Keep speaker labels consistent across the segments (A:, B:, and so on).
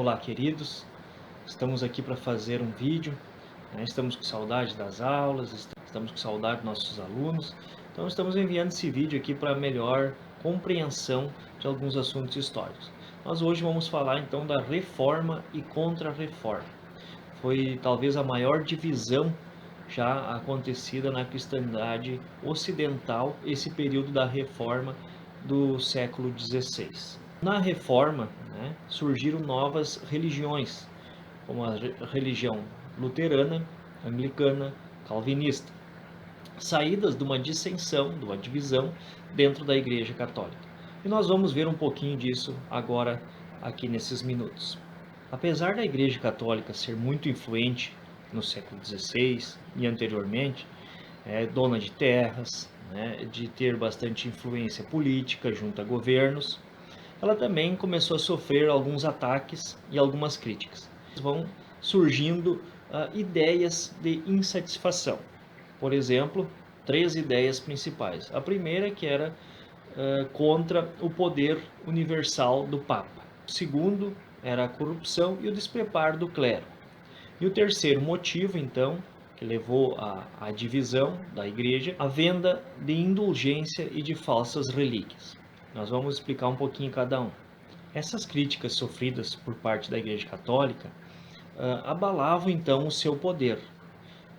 A: Olá, queridos. Estamos aqui para fazer um vídeo, né? Estamos com saudade das aulas, estamos com saudade dos nossos alunos. Então estamos enviando esse vídeo aqui para melhor compreensão de alguns assuntos históricos. Nós hoje vamos falar então da Reforma e Contra-Reforma. Foi talvez a maior divisão já acontecida na cristandade ocidental, esse período da Reforma do século XVI. Na Reforma, surgiram novas religiões, como a religião luterana, anglicana, calvinista, saídas de uma dissensão, de uma divisão dentro da Igreja Católica. E nós vamos ver um pouquinho disso agora aqui nesses minutos. Apesar da Igreja Católica ser muito influente no século XVI e anteriormente, dona de terras, de ter bastante influência política junto a governos, ela também começou a sofrer alguns ataques e algumas críticas. Vão surgindo ideias de insatisfação. Por exemplo, 3 ideias principais. A primeira que era contra o poder universal do Papa. O segundo era a corrupção e o despreparo do clero. E o terceiro motivo, então, que levou à divisão da igreja, a venda de indulgência e de falsas relíquias. Nós vamos explicar um pouquinho cada um. Essas críticas sofridas por parte da Igreja Católica abalavam então o seu poder.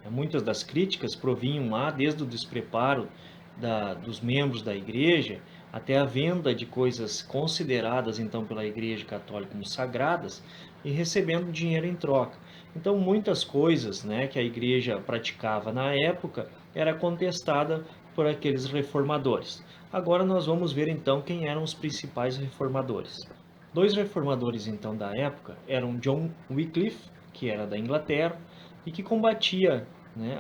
A: Muitas das críticas provinham lá desde o despreparo dos membros da Igreja até a venda de coisas consideradas então pela Igreja Católica como sagradas e recebendo dinheiro em troca. Então muitas coisas que a Igreja praticava na época era contestada por aqueles reformadores. Agora nós vamos ver então quem eram os principais reformadores. 2 reformadores então da época eram John Wycliffe, que era da Inglaterra e que combatia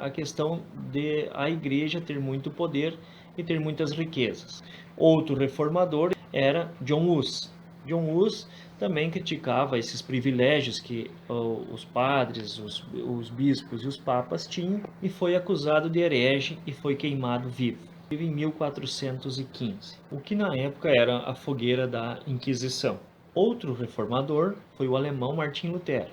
A: a questão de a igreja ter muito poder e ter muitas riquezas. Outro reformador era John Hus. John Hus também criticava esses privilégios que os padres, os bispos e os papas tinham e foi acusado de herege e foi queimado vivo em 1415, o que na época era a fogueira da Inquisição. Outro reformador foi o alemão Martim Lutero,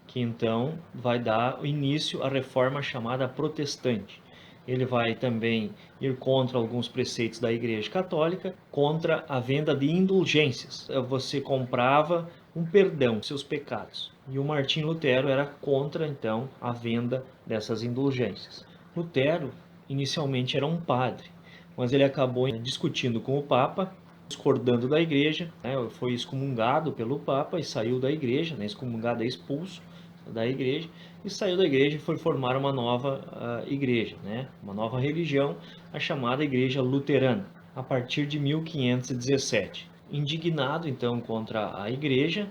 A: que então vai dar início à reforma chamada protestante. Ele vai também ir contra alguns preceitos da Igreja Católica, contra a venda de indulgências. Você comprava um perdão dos seus pecados. E o Martim Lutero era contra, então, a venda dessas indulgências. Lutero, inicialmente, era um padre, mas ele acabou discutindo com o Papa, discordando da Igreja, foi excomungado pelo Papa e saiu da Igreja, excomungado é expulso da igreja, e saiu da igreja e foi formar uma nova igreja, uma nova religião, a chamada Igreja Luterana, a partir de 1517. Indignado então contra a igreja,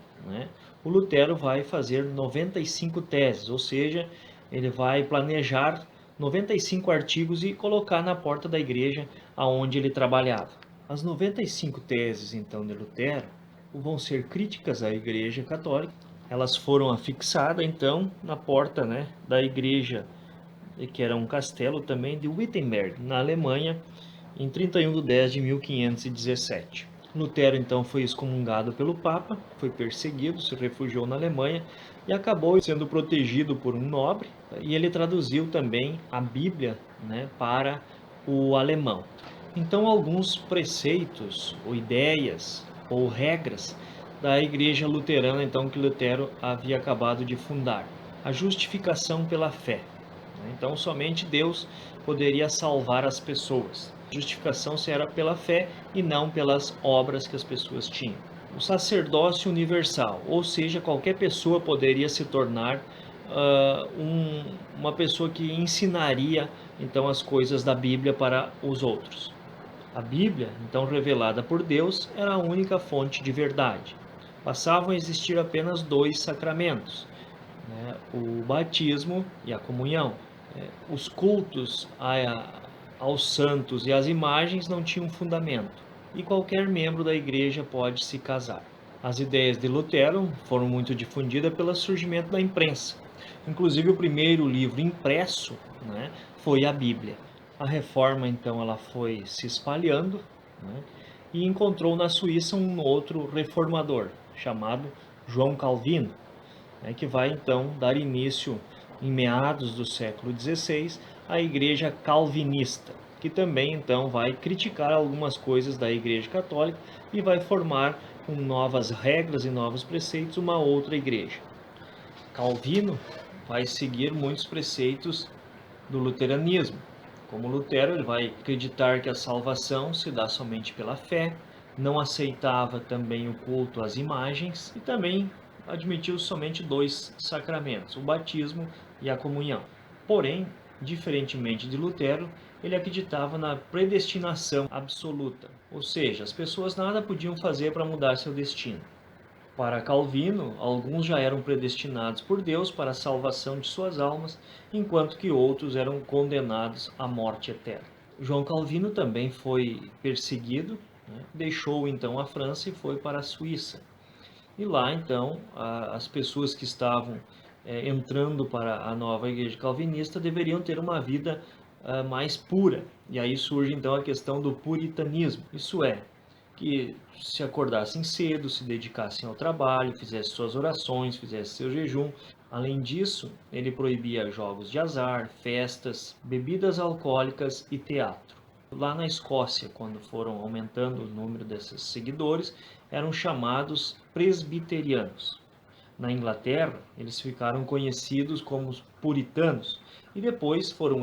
A: o Lutero vai fazer 95 teses, ou seja, ele vai planejar 95 artigos e colocar na porta da igreja aonde ele trabalhava. As 95 teses então de Lutero vão ser críticas à Igreja Católica. Elas foram afixadas então na porta da igreja, que era um castelo também de Wittenberg, na Alemanha, em 31 de 10 de 1517. Lutero então foi excomungado pelo Papa, foi perseguido, se refugiou na Alemanha e acabou sendo protegido por um nobre, e ele traduziu também a Bíblia para o alemão. Então alguns preceitos ou ideias ou regras da igreja luterana então que Lutero havia acabado de fundar. A justificação pela fé. Então somente Deus poderia salvar as pessoas. A justificação era pela fé e não pelas obras que as pessoas tinham. O sacerdócio universal, ou seja, qualquer pessoa poderia se tornar uma pessoa que ensinaria então as coisas da Bíblia para os outros. A Bíblia, então revelada por Deus, era a única fonte de verdade. Passavam a existir apenas 2 sacramentos, o batismo e a comunhão. Os cultos aos santos e às imagens não tinham fundamento, e qualquer membro da igreja pode se casar. As ideias de Lutero foram muito difundidas pelo surgimento da imprensa. Inclusive o primeiro livro impresso foi a Bíblia. A reforma então ela foi se espalhando, e encontrou na Suíça um outro reformador, chamado João Calvino, né, que vai então dar início, em meados do século XVI, à Igreja Calvinista, que também então vai criticar algumas coisas da Igreja Católica e vai formar, com novas regras e novos preceitos, uma outra igreja. Calvino vai seguir muitos preceitos do luteranismo. Como Lutero, ele vai acreditar que a salvação se dá somente pela fé, não aceitava também o culto às imagens e também admitiu somente dois sacramentos, o batismo e a comunhão. Porém, diferentemente de Lutero, ele acreditava na predestinação absoluta, ou seja, as pessoas nada podiam fazer para mudar seu destino. Para Calvino, alguns já eram predestinados por Deus para a salvação de suas almas, enquanto que outros eram condenados à morte eterna. João Calvino também foi perseguido, né? Deixou então a França e foi para a Suíça. E lá então as pessoas que estavam entrando para a nova igreja calvinista deveriam ter uma vida mais pura. E aí surge então a questão do puritanismo. Isso é, que se acordassem cedo, se dedicassem ao trabalho, fizessem suas orações, fizessem seu jejum. Além disso, ele proibia jogos de azar, festas, bebidas alcoólicas e teatro. Lá na Escócia, quando foram aumentando o número desses seguidores, eram chamados presbiterianos. Na Inglaterra, eles ficaram conhecidos como os puritanos, e depois foram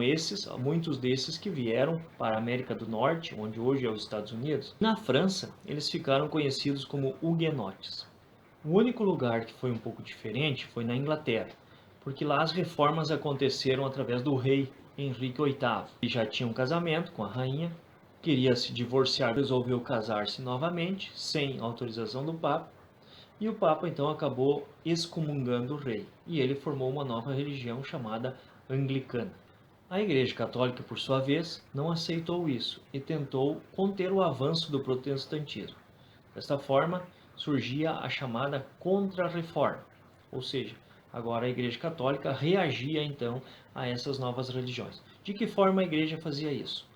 A: muitos desses que vieram para a América do Norte, onde hoje é os Estados Unidos. Na França, eles ficaram conhecidos como huguenotes. O único lugar que foi um pouco diferente foi na Inglaterra, porque lá as reformas aconteceram através do rei Henrique VIII, que já tinha um casamento com a rainha, queria se divorciar, resolveu casar-se novamente, sem autorização do Papa, e o Papa então acabou excomungando o rei, e ele formou uma nova religião chamada anglicana. A Igreja Católica, por sua vez, não aceitou isso e tentou conter o avanço do protestantismo. Desta forma, surgia a chamada Contra-Reforma, ou seja, agora a Igreja Católica reagia então a essas novas religiões. De que forma a Igreja fazia isso?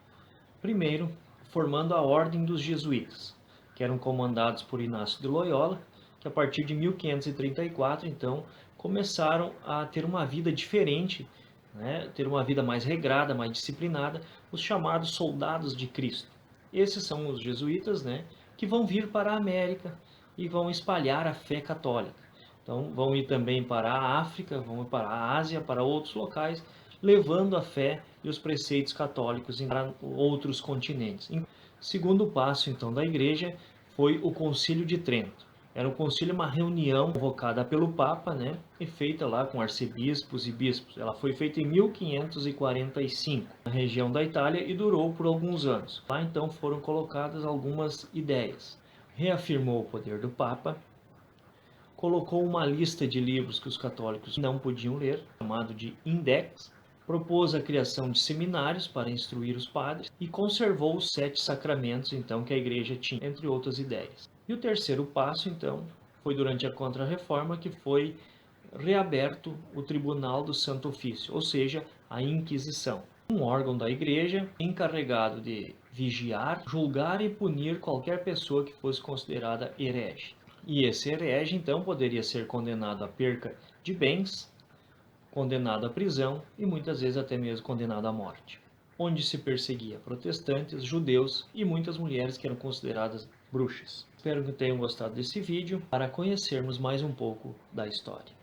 A: Primeiro, formando a Ordem dos Jesuítas, que eram comandados por Inácio de Loyola, que a partir de 1534, então, começaram a ter uma vida diferente, né? Ter uma vida mais regrada, mais disciplinada, os chamados soldados de Cristo. Esses são os jesuítas, né, que vão vir para a América e vão espalhar a fé católica. Então, vão ir também para a África, vão ir para a Ásia, para outros locais, levando a fé e os preceitos católicos para outros continentes. Segundo passo, então, da Igreja foi o Concílio de Trento. Era um concílio, uma reunião convocada pelo Papa, né, e feita lá com arcebispos e bispos. Ela foi feita em 1545, na região da Itália, e durou por alguns anos. Lá então foram colocadas algumas ideias. Reafirmou o poder do Papa, colocou uma lista de livros que os católicos não podiam ler, chamado de Index, propôs a criação de seminários para instruir os padres e conservou os 7 sacramentos então que a igreja tinha, entre outras ideias. E o terceiro passo então foi durante a Contra-Reforma, que foi reaberto o Tribunal do Santo Ofício, ou seja, a Inquisição, um órgão da igreja encarregado de vigiar, julgar e punir qualquer pessoa que fosse considerada herege. E esse herege então poderia ser condenado à perca de bens, condenado à prisão e muitas vezes até mesmo condenado à morte, onde se perseguia protestantes, judeus e muitas mulheres que eram consideradas bruxas. Espero que tenham gostado desse vídeo para conhecermos mais um pouco da história.